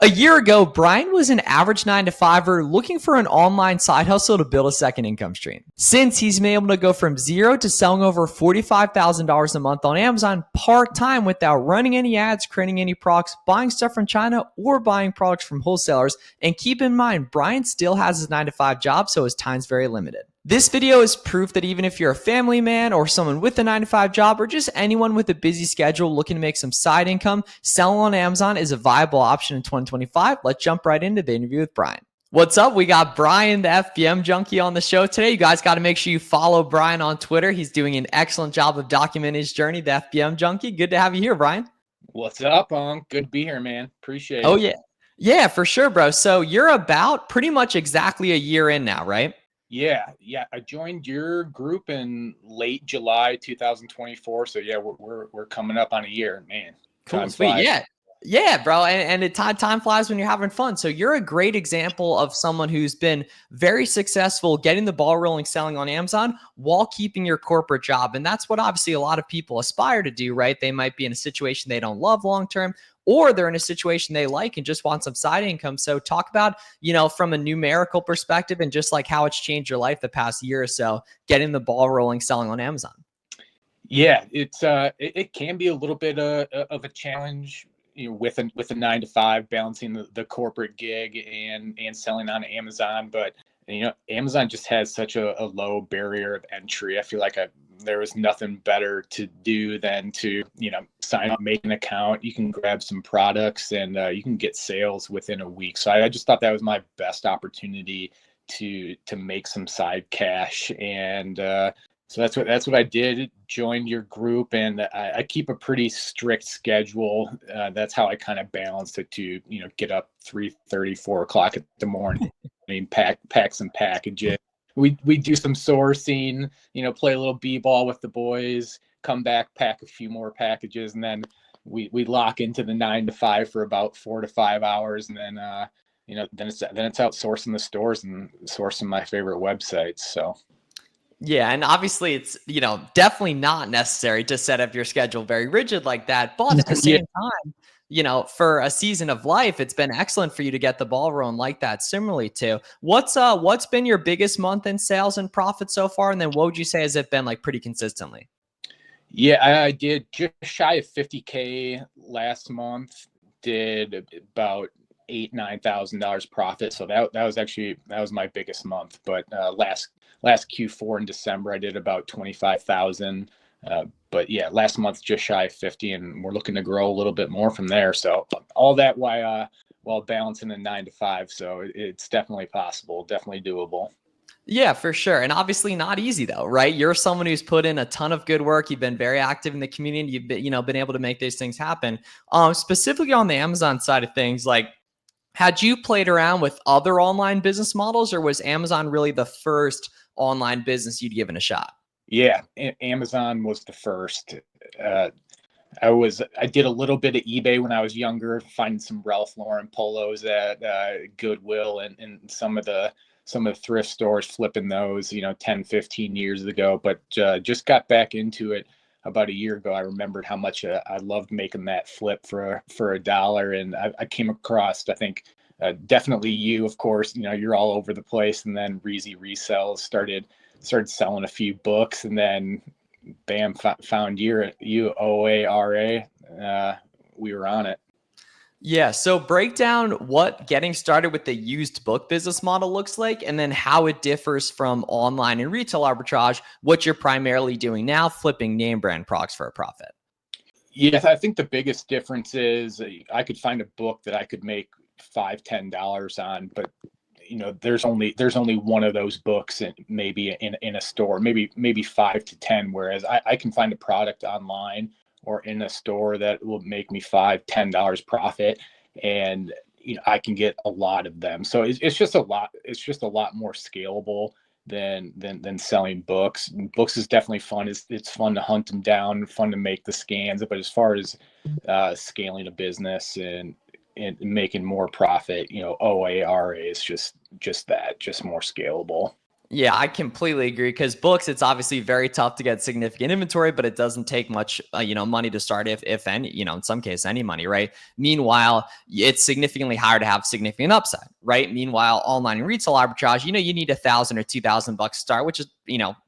A year ago, Brian was an average 9 to 5er looking for an online side hustle to build a second income stream. Since he's been able to go from zero to selling over $45,000 a month on Amazon part time without running any ads, creating any products, buying stuff from China, or buying products from wholesalers. And keep in mind, Brian still has his 9 to 5 job, so his time's very limited. This video is proof that even if you're a family man or someone with a 9 to 5 job or just anyone with a busy schedule looking to make some side income, selling on Amazon is a viable option in 2025. Let's jump right into the interview with Brian. What's up? We got Brian, the FBM junkie, on the show today. You guys got to make sure you follow Brian on Twitter. He's doing an excellent job of documenting his journey, the FBM junkie. Good to have you here, Brian. What's up, Good to be here, man. Appreciate it. Oh, yeah. Yeah, for sure, bro. So you're about pretty much exactly a year in now, right? Yeah. I joined your group in late July 2024. So yeah, we're coming up on a year, man. Cool, sweet. Yeah, bro. And time flies when you're having fun. So you're a great example of someone who's been very successful getting the ball rolling, selling on Amazon while keeping your corporate job. And that's what obviously a lot of people aspire to do, right? They might be in a situation they don't love long term, or they're in a situation they like and just want some side income. So talk about, from a numerical perspective and just like how it's changed your life the past year or so, getting the ball rolling, selling on Amazon. Yeah, it can be a little bit of a challenge, with a 9 to 5, balancing the corporate gig and selling on Amazon. But Amazon just has such a low barrier of entry. I feel like there was nothing better to do than to sign up, make an account. You can grab some products and you can get sales within a week. So I just thought that was my best opportunity to make some side cash. And so that's what I did. Joined your group, and I keep a pretty strict schedule. That's how I kind of balanced it to get up 3:30, 4 o'clock in the morning. pack some packages. We do some sourcing. Play a little b-ball with the boys. Come back, pack a few more packages, and then we lock into the 9 to 5 for about 4 to 5 hours, and then then it's out sourcing the stores and sourcing my favorite websites. So. Yeah, and obviously it's, definitely not necessary to set up your schedule very rigid like that. But at the same time, for a season of life, it's been excellent for you to get the ball rolling like that. Similarly too, what's been your biggest month in sales and profit so far? And then what would you say has it been like pretty consistently? Yeah, I did just shy of 50K last month. Did about $8,000-9,000 profit. So that was my biggest month. But last Q4 in December, I did about 25,000. But yeah, last month just shy of 50, and we're looking to grow a little bit more from there. So all that while balancing a 9 to 5. So it's definitely possible, definitely doable. Yeah, for sure. And obviously not easy though, right? You're someone who's put in a ton of good work. You've been very active in the community. You've been able to make these things happen. Specifically on the Amazon side of things, like, had you played around with other online business models, or was Amazon really the first online business you'd given a shot? Yeah, Amazon was the first. I did a little bit of eBay when I was younger, finding some Ralph Lauren polos at Goodwill and some of the thrift stores, flipping those, 10, 15 years ago. But just got back into it about a year ago. I remembered how much I loved making that flip for $1. And I came across, I think, definitely you, of course, you're all over the place. And then Reezy Resell started selling a few books, and then bam, found you, OARA. We were on it. Yeah. So break down what getting started with the used book business model looks like, and then how it differs from online and retail arbitrage, what you're primarily doing now, flipping name brand products for a profit. Yeah, I think the biggest difference is I could find a book that I could make $5-10 on, but there's only one of those books maybe in a store, maybe 5 to 10, whereas I can find a product online or in a store that will make me $5-10 profit, and I can get a lot of them. So it's just a lot more scalable than selling books. Books is definitely fun. It's fun to hunt them down, fun to make the scans, but as far as scaling a business and making more profit, OARA is just more scalable. Yeah, I completely agree because books, it's obviously very tough to get significant inventory, but it doesn't take much, money to start if any, in some case, any money, right? Meanwhile, it's significantly higher to have significant upside, right? Meanwhile, online and retail arbitrage, you need $1,000 or $2,000 to start, which is,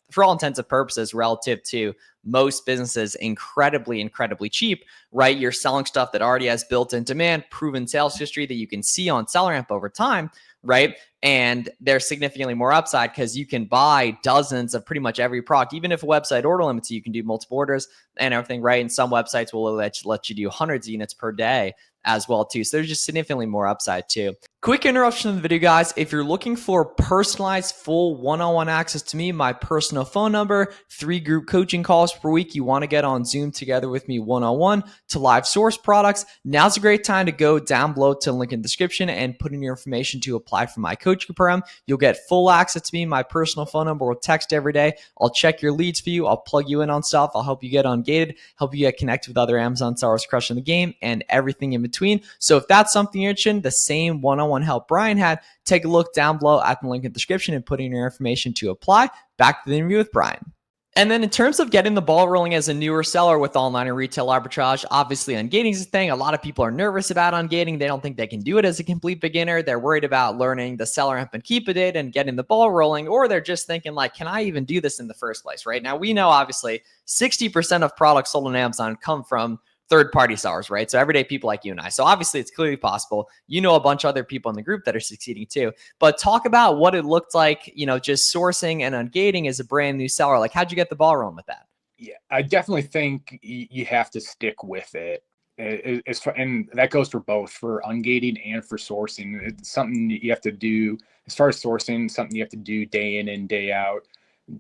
for all intents and purposes, relative to most businesses, incredibly, incredibly cheap, right? You're selling stuff that already has built-in demand, proven sales history that you can see on SellerAmp over time, right? And there's significantly more upside because you can buy dozens of pretty much every product. Even if a website order limits you can do multiple orders and everything, right? And some websites will let you do hundreds of units per day as well too. So there's just significantly more upside too. Quick interruption of the video, guys. If you're looking for personalized full one-on-one access to me, my personal phone number, 3 group coaching calls per week, you want to get on Zoom together with me one-on-one to live source products, now's a great time to go down below to the link in the description and put in your information to apply for my coaching program. You'll get full access to me. My personal phone number will text every day. I'll check your leads for you. I'll plug you in on stuff. I'll help you get ungated, help you get connected with other Amazon sellers crushing the game, and everything in between. So if that's something you're interested in, the same one-on-one help Brian had, take a look down below at the link in the description and put in your information to apply. Back to the interview with Brian. And then in terms of getting the ball rolling as a newer seller with online and retail arbitrage, obviously ungating is a thing. A lot of people are nervous about ungating. They don't think they can do it as a complete beginner. They're worried about learning the SellerAmp and Keep It and getting the ball rolling, or they're just thinking like, can I even do this in the first place, right? Now, we know obviously 60% of products sold on Amazon come from third-party sellers, right? So everyday people like you and I. So obviously it's clearly possible. You know a bunch of other people in the group that are succeeding too. But talk about what it looked like, just sourcing and ungating as a brand new seller. Like, how'd you get the ball rolling with that? Yeah, I definitely think you have to stick with it. And that goes for both, for ungating and for sourcing. It's something you have to do as far as sourcing, something you have to do day in and day out.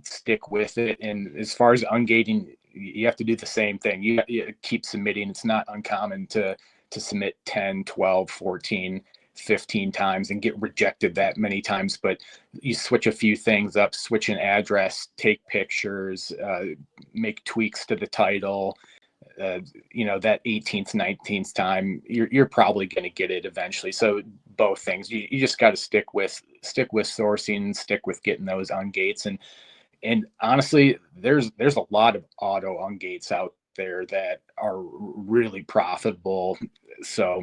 Stick with it. And as far as ungating, you have to do the same thing. You keep submitting. It's not uncommon to submit 10, 12, 14, 15 times and get rejected that many times. But you switch a few things up, switch an address, take pictures, make tweaks to the title. That 18th, 19th time, you're probably going to get it eventually. So both things, you just got to stick with sourcing, stick with getting those ungates. And honestly, there's a lot of auto ungates out there that are really profitable. So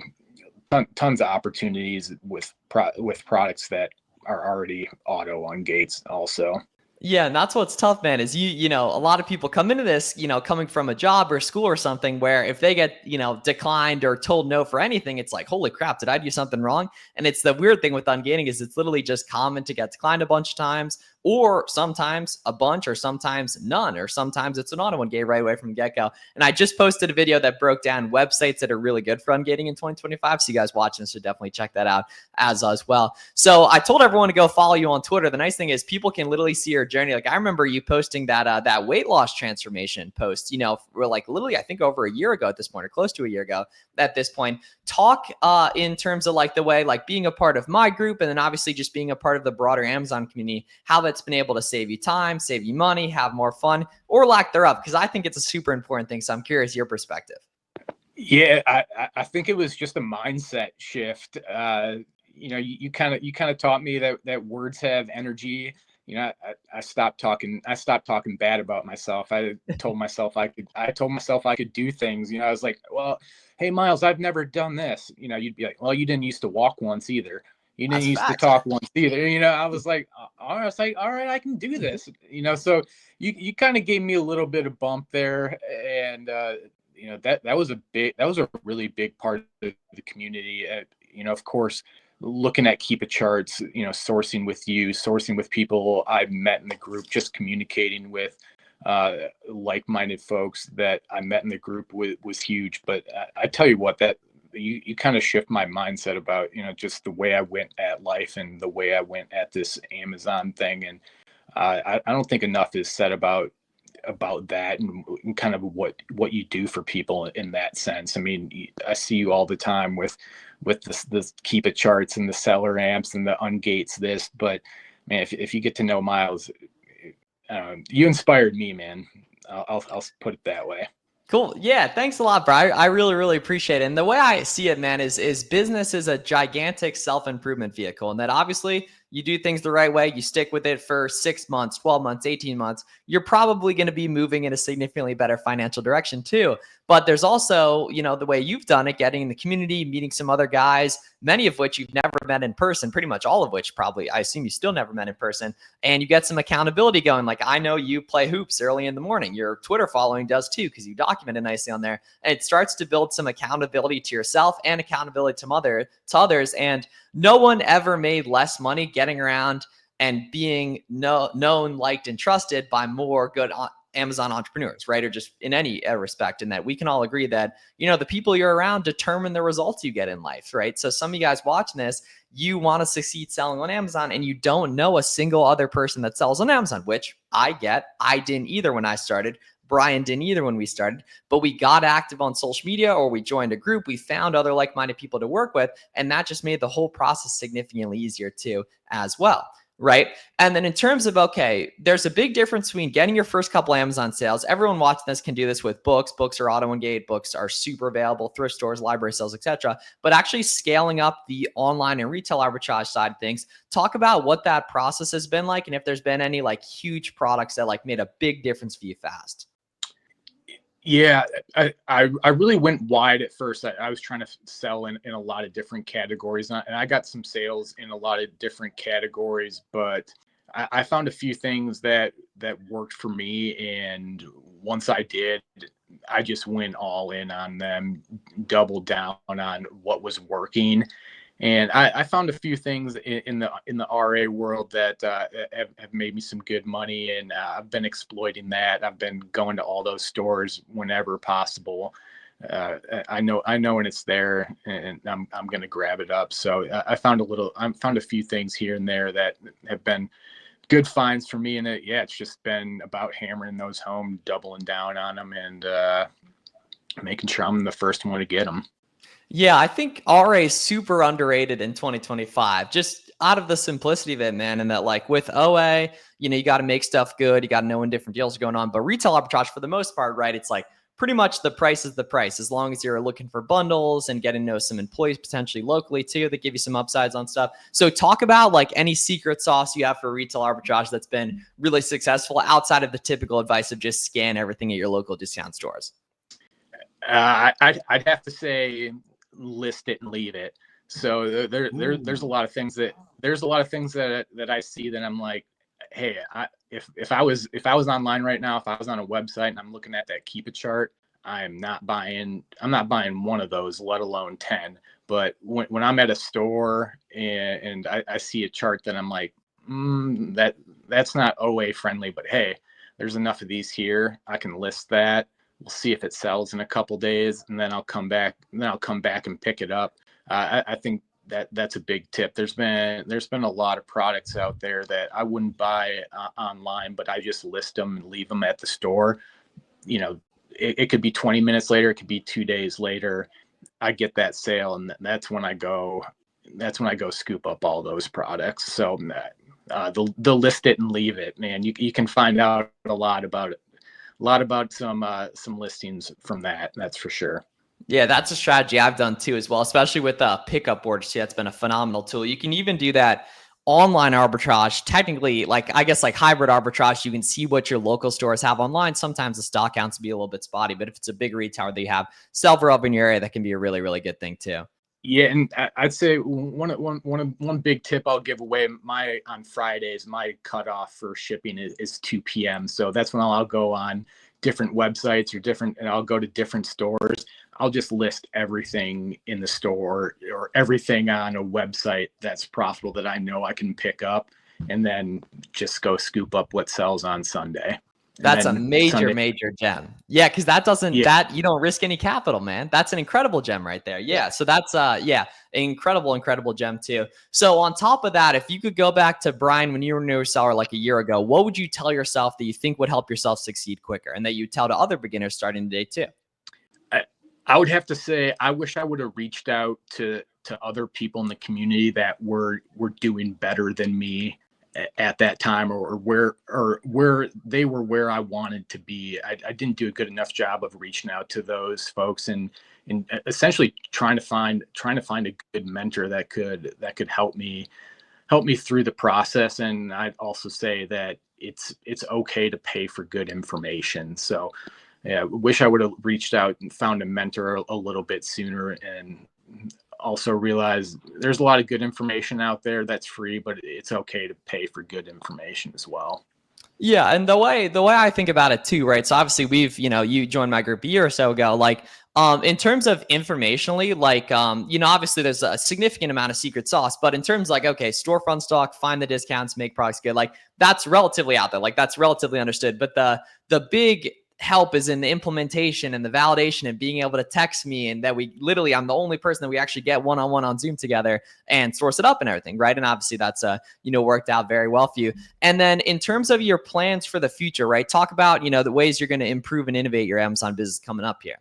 tons of opportunities with products that are already auto ungates also. Yeah, and that's what's tough, man, is a lot of people come into this, coming from a job or school or something where if they get, declined or told no for anything, it's like, holy crap, did I do something wrong? And it's the weird thing with ungating is it's literally just common to get declined a bunch of times, or sometimes a bunch, or sometimes none, or sometimes it's an auto ungate right away from the get-go. And I just posted a video that broke down websites that are really good for ungating in 2025. So you guys watching this should definitely check that out as well. So I told everyone to go follow you on Twitter. The nice thing is people can literally see your journey. Like I remember you posting that weight loss transformation post, we're like literally, I think over a year ago at this point, or close to a year ago at this point. Talk in terms of like the way, like being a part of my group, and then obviously just being a part of the broader Amazon community, how that's been able to save you time, save you money, have more fun, or lack thereof, because I think it's a super important thing. So I'm curious your perspective. Yeah, I think it was just a mindset shift. You kind of taught me that words have energy. I stopped talking bad about myself. I told myself I could do things. I was like, well, hey, Miles, I've never done this. You'd be like, well, you didn't used to walk once either. You didn't used to talk once either. I was like, all right, I can do this. So you kind of gave me a little bit of bump there. And, that was a really big part of the community. Of course, looking at Keep It charts, sourcing with people I've met in the group, just communicating with like-minded folks that I met in the group was huge. But I tell you what, that you kind of shift my mindset about, just the way I went at life and the way I went at this Amazon thing. And I don't think enough is said about that and kind of what you do for people in that sense. I mean, I see you all the time with this Keep It charts and the SellerAmps and the ungates this, but man, if you get to know Miles, you inspired me, man. I'll put it that way. Cool. Yeah. Thanks a lot, bro. I really, really appreciate it. And the way I see it, man, is business is a gigantic self-improvement vehicle. And that obviously you do things the right way, you stick with it for 6 months, 12 months, 18 months, you're probably going to be moving in a significantly better financial direction too. But there's also, the way you've done it, getting in the community, meeting some other guys, many of which you've never met in person, pretty much all of which probably, I assume you still never met in person. And you get some accountability going. Like, I know you play hoops early in the morning. Your Twitter following does too, because you document it nicely on there. And it starts to build some accountability to yourself and accountability to others. And no one ever made less money getting around and being known, liked, and trusted by more good Amazon entrepreneurs, right? Or just in any respect, in that we can all agree that, the people you're around determine the results you get in life, right? So some of you guys watching this, you want to succeed selling on Amazon and you don't know a single other person that sells on Amazon, which I get. I didn't either when I started. Brian didn't either when we started, but we got active on social media or we joined a group. We found other like-minded people to work with, and that just made the whole process significantly easier too as well. Right. And then in terms of, okay, there's a big difference between getting your first couple Amazon sales. Everyone watching this can do this with books. Books are auto-engaged. Books are super available, thrift stores, library sales, etc. But actually scaling up the online and retail arbitrage side of things. Talk about what that process has been like, and if there's been any like huge products that like made a big difference for you fast. Yeah, I really went wide at first. I was trying to sell in a lot of different categories, and I got some sales in a lot of different categories, but I found a few things that worked for me. And once I did, I just went all in on them, doubled down on what was working. And I found a few things in the RA world that have made me some good money, and I've been exploiting that. I've been going to all those stores whenever possible. I know when it's there, and I'm going to grab it up. So I found a few things here and there that have been good finds for me. And it's just been about hammering those home, doubling down on them, and making sure I'm the first one to get them. Yeah, I think RA is super underrated in 2025, just out of the simplicity of it, man. And that, like, with OA, you got to make stuff good. You got to know when different deals are going on. But retail arbitrage, for the most part, right, it's like pretty much the price is the price, as long as you're looking for bundles and getting to know some employees potentially locally too that give you some upsides on stuff. So talk about like any secret sauce you have for retail arbitrage that's been really successful outside of the typical advice of just scan everything at your local discount stores. I'd have to say list it and leave it. So there's a lot of things that I see that I'm like, hey, if I was online right now, if I was on a website and I'm looking at that Keep It chart, I'm not buying one of those, let alone 10. But when I'm at a store and I see a chart that I'm like, that's not OA friendly, but hey, there's enough of these here, I can list that. We'll see if it sells in a couple days, and then I'll come back and pick it up. I think that's a big tip. There's been a lot of products out there that I wouldn't buy online, but I just list them and leave them at the store. It could be 20 minutes later, it could be 2 days later. I get that sale, and that's when I go scoop up all those products. So the list it and leave it, man. You can find out a lot about some listings from that. That's for sure. Yeah, that's a strategy I've done too as well, especially with pickup orders. See, that's been a phenomenal tool. You can even do that online arbitrage. Technically, like, I guess like hybrid arbitrage, you can see what your local stores have online. Sometimes the stock counts be a little bit spotty, but if it's a big retailer that you have several of in your area, that can be a really, really good thing too. Yeah, and I'd say one big tip I'll give away. On Fridays, my cutoff for shipping is 2 p.m. So that's when I'll go on different websites and I'll go to different stores. I'll just list everything in the store or everything on a website that's profitable that I know I can pick up, and then just go scoop up what sells on Sunday. That's a major gem. Yeah, because that you don't risk any capital, man. That's an incredible gem right there. Yeah. So that's incredible gem too. So on top of that, if you could go back to Brian when you were a newer seller like a year ago, what would you tell yourself that you think would help yourself succeed quicker, and that you tell to other beginners starting today too? I would have to say I wish I would have reached out to other people in the community that were doing better than me at that time, or where they were where I wanted to be. I didn't do a good enough job of reaching out to those folks and essentially trying to find a good mentor that could help me helped me through the process. And I'd also say that it's okay to pay for good information. So yeah, wish I would have reached out and found a mentor a little bit sooner, and also realize there's a lot of good information out there that's free, but it's okay to pay for good information as well. Yeah, and the way I think about it too, right? So obviously we've, you joined my group a year or so ago. Like, in terms of informationally, like, obviously there's a significant amount of secret sauce, but in terms like, okay, storefront stock, find the discounts, make products good, like that's relatively out there, like that's relatively understood. But the big help is in the implementation and the validation and being able to text me, and that we literally, I'm the only person that we actually get one-on-one on Zoom together and source it up and everything, right? And obviously that's worked out very well for you. And then in terms of your plans for the future, right? Talk about, the ways you're going to improve and innovate your Amazon business coming up here.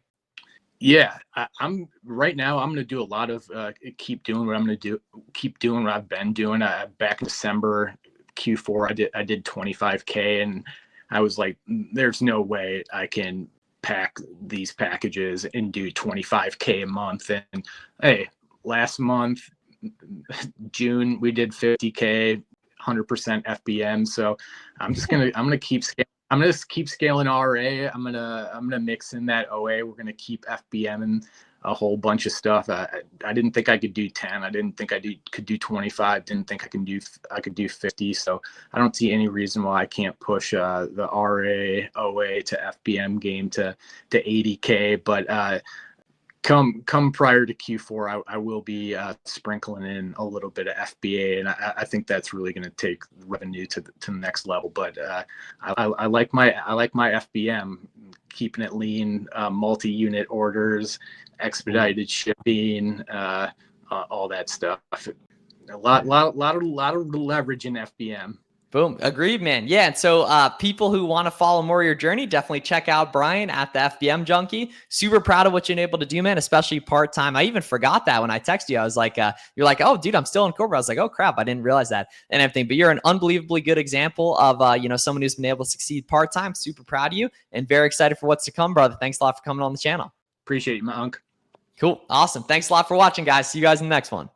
Yeah, I'm right now. I'm going to do a lot of keep doing what I'm going to do. Keep doing what I've been doing. Back in December Q4, I did 25K, and I was like, there's no way I can pack these packages and do 25K a month. And hey, last month, June, we did 50K, 100% FBM. So I'm gonna keep scaling. I'm gonna keep scaling RA. I'm gonna mix in that OA. We're gonna keep FBM and a whole bunch of stuff. I didn't think I could do 10. I didn't think could do 25. Didn't think I could do 50. So I don't see any reason why I can't push the RA OA to FBM game to 80K. But come prior to Q4, I will be sprinkling in a little bit of FBA, and I think that's really going to take revenue to the next level. But I like my FBM, keeping it lean, multi-unit orders, expedited shipping, all that stuff. A lot of leverage in FBM. Boom. Agreed, man. Yeah. And so people who want to follow more of your journey, definitely check out Brian at the FBM Junkie. Super proud of what you're able to do, man, especially part-time. I even forgot that when I texted you. I was like, you're like, oh, dude, I'm still in corporate. I was like, oh, crap, I didn't realize that and everything. But you're an unbelievably good example of, someone who's been able to succeed part-time. Super proud of you and very excited for what's to come, brother. Thanks a lot for coming on the channel. Appreciate you, my Unc. Cool. Awesome. Thanks a lot for watching, guys. See you guys in the next one.